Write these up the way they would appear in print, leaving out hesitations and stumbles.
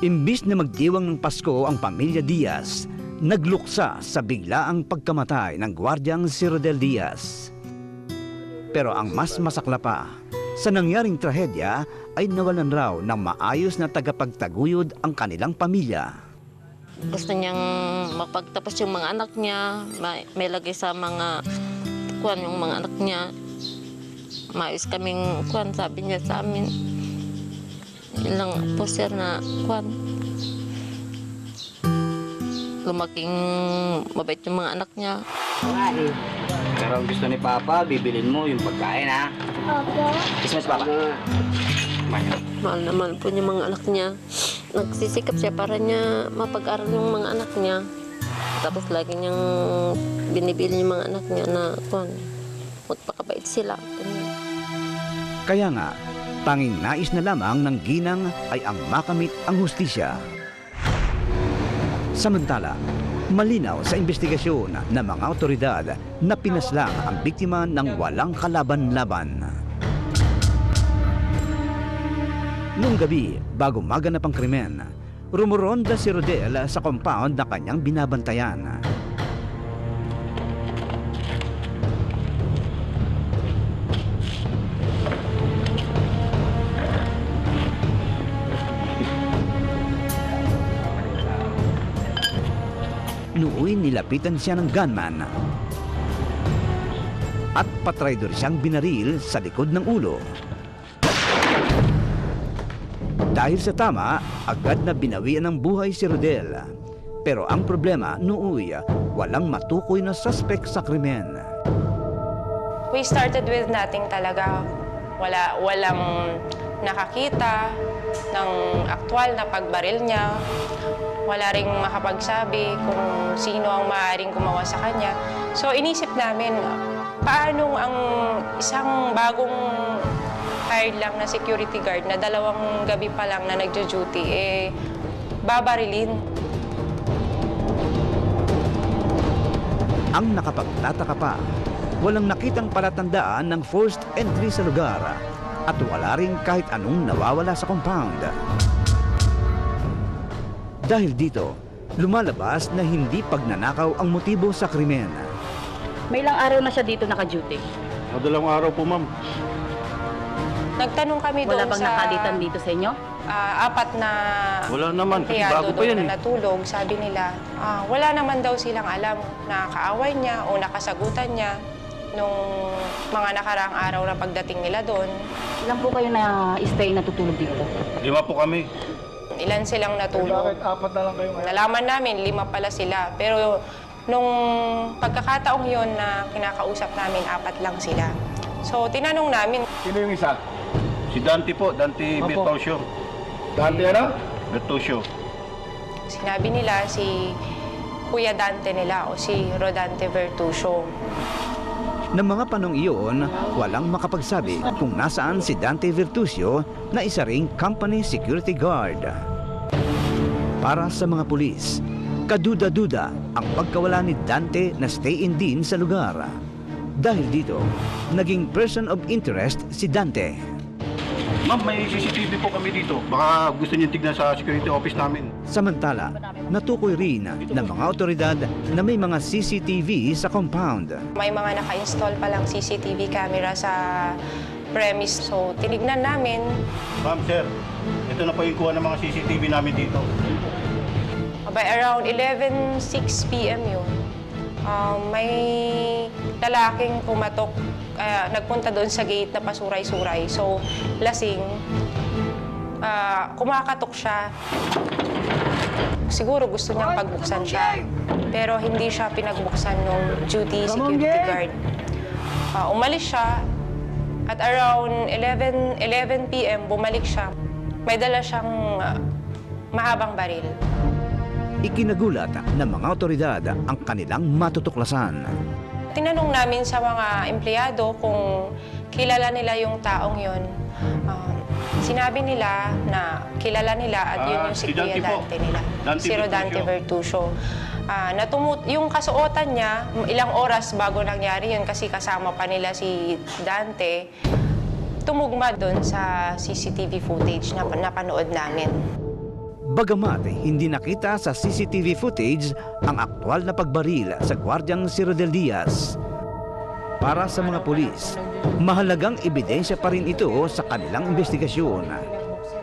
Imbis na magdiwang ng Pasko ang pamilya Diaz, nagluksa sa biglaang pagkamatay ng gwardyang si Rodel Diaz. Pero ang mas masakla pa, sa nangyaring trahedya ay nawalan raw ng maayos na tagapagtaguyod ang kanilang pamilya. Gusto niyang mapagtapos yung mga anak niya, may lagay sa mga kuwan yung mga anak niya. Maayos kaming kuwan, sabi niya sa amin. Ilang poster na kuwan. Lumaking mabait yung mga anak niya. Pero ang gusto ni Papa, bibilin mo yung pagkain, ha? Opo. Kiss mo si Papa. Mahal na mahal po yung mga anak niya. Nagsisikap siya para niya mapag-aral yung mga anak niya. Tapos lagi niyang binibili yung mga anak niya na kuwan, magpakabait sila. Kaya nga, tanging nais na lamang ng ginang ay ang makamit ang hustisya. Samantala, malinaw sa investigasyon ng mga otoridad na pinaslang ang biktima ng walang kalaban-laban. Noong gabi, bago maganap ang krimen, rumuronda si Rodel sa compound na kanyang binabantayan. Nooy nilapitan siya ng gunman at patraydor siyang binaril sa likod ng ulo. Dahil sa tama, agad na binawian ng buhay si Rodel. Pero ang problema, nooy, walang matukoy na suspect sa krimen. We started with nothing talaga. Walang nakakita ng aktwal na pagbaril niya. Wala ring makapagsabi kung sino ang maaaring gumawa sa kanya. So inisip namin, paano ang isang bagong hired lang na security guard na 2 gabi pa lang na nagjo-duty, babarilin. Ang nakapagtataka pa, walang nakitang palatandaan ng forced entry sa lugar at wala rin kahit anong nawawala sa compound. Dahil dito, lumalabas na hindi pagnanakaw ang motibo sa krimen. May ilang araw na siya dito naka-duty. 2 araw po, ma'am. Nagtanong kami Wala doon bang sa nakalitan dito sa inyo? 4 na Wala naman, kasi empleyado bago pa doon yan na eh. natulog. Sabi nila, wala naman daw silang alam na kaaway niya o nakasagutan niya nung mga nakaraang araw na pagdating nila doon. Ilan po kayo na stay natutulog dito? 5 po kami. Ilan silang natulog. Bakit 4 na lang kayo ngayon? Nalaman namin, 5 pala sila. Pero nung pagkakataong yon na kinakausap namin, 4 lang sila. So, tinanong namin. Sino yung isa? Si Dante po, Dante Bertusio. Dante ano? Bertusio. Sinabi nila si Kuya Dante nila o si Rodante Bertusio. Ng mga panong iyon, walang makapagsabi kung nasaan si Dante Virtusio na isa ring company security guard. Para sa mga pulis, kaduda-duda ang pagkawala ni Dante na stay-in din sa lugar. Dahil dito, naging person of interest si Dante. Ma'am, may CCTV po kami dito. Baka gusto niyo tignan sa security office namin. Samantala, natukoy rin ng mga otoridad na may mga CCTV sa compound. May mga naka-install palang CCTV camera sa premise. So, tinignan namin. Ma'am, sir, ito na po yung kuha ng mga CCTV namin dito. By around 11:06 p.m. yun, may lalaking pumatok. Nagpunta doon sa gate na pasuray-suray. So, lasing. Kumakatok siya. Siguro gusto niyang pagbuksan siya. Pero hindi siya pinagbuksan ng duty security guard. Umalis siya. At around 11 p.m., bumalik siya. May dala siyang mahabang baril. Ikinagulat ng mga otoridad ang kanilang matutuklasan. Tinanong namin sa mga empleyado kung kilala nila yung taong yon. Sinabi nila na kilala nila at yun yung si Kuya Dante nila. Si Rodante Bertusio. Yung kasuotan niya, ilang oras bago nangyari yun kasi kasama pa nila si Dante, tumugma doon sa CCTV footage na napanood namin. Bagamat hindi nakita sa CCTV footage ang aktwal na pagbaril sa gwardyang si Rodel Diaz, para sa mga pulis, mahalagang ebidensya pa rin ito sa kanilang investigasyon.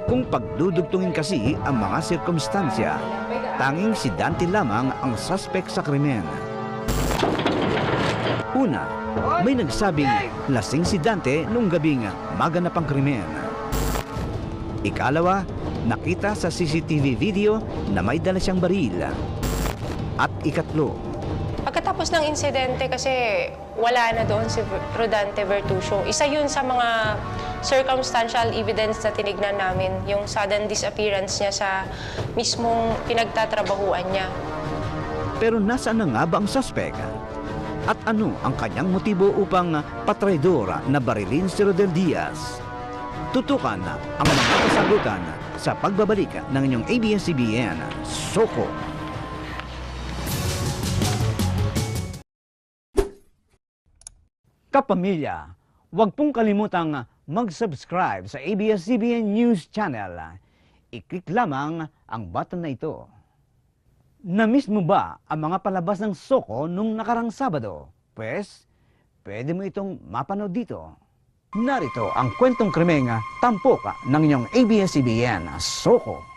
Kung pagdudugtungin kasi ang mga sirkumstansya, tanging si Dante lamang ang suspect sa krimen. Una, may nagsabing lasing si Dante noong gabing maganap ang krimen. Ikalawa, nakita sa CCTV video na may dala siyang baril. At ikatlo, Pagkatapos ng insidente kasi wala na doon si Rodante Bertuccio. Isa yun sa mga circumstantial evidence na tinignan namin, yung sudden disappearance niya sa mismong pinagtatrabahuan niya. pero nasaan na nga ba ang suspect? At ano ang kanyang motibo upang patraidor na barilin si Rodel Diaz? Tutukan ang mga kasagutan sa pagbabalik ng inyong ABS-CBN Soko. Kapamilya, huwag pong kalimutang mag-subscribe sa ABS-CBN News Channel. I-click lamang ang button na ito. Na-miss mo ba ang mga palabas ng Soko nung nakarang Sabado? Pues, pwede mo itong mapanood dito. Narito ang kwentong krimeng tampok ng inyong ABS-CBN Soko.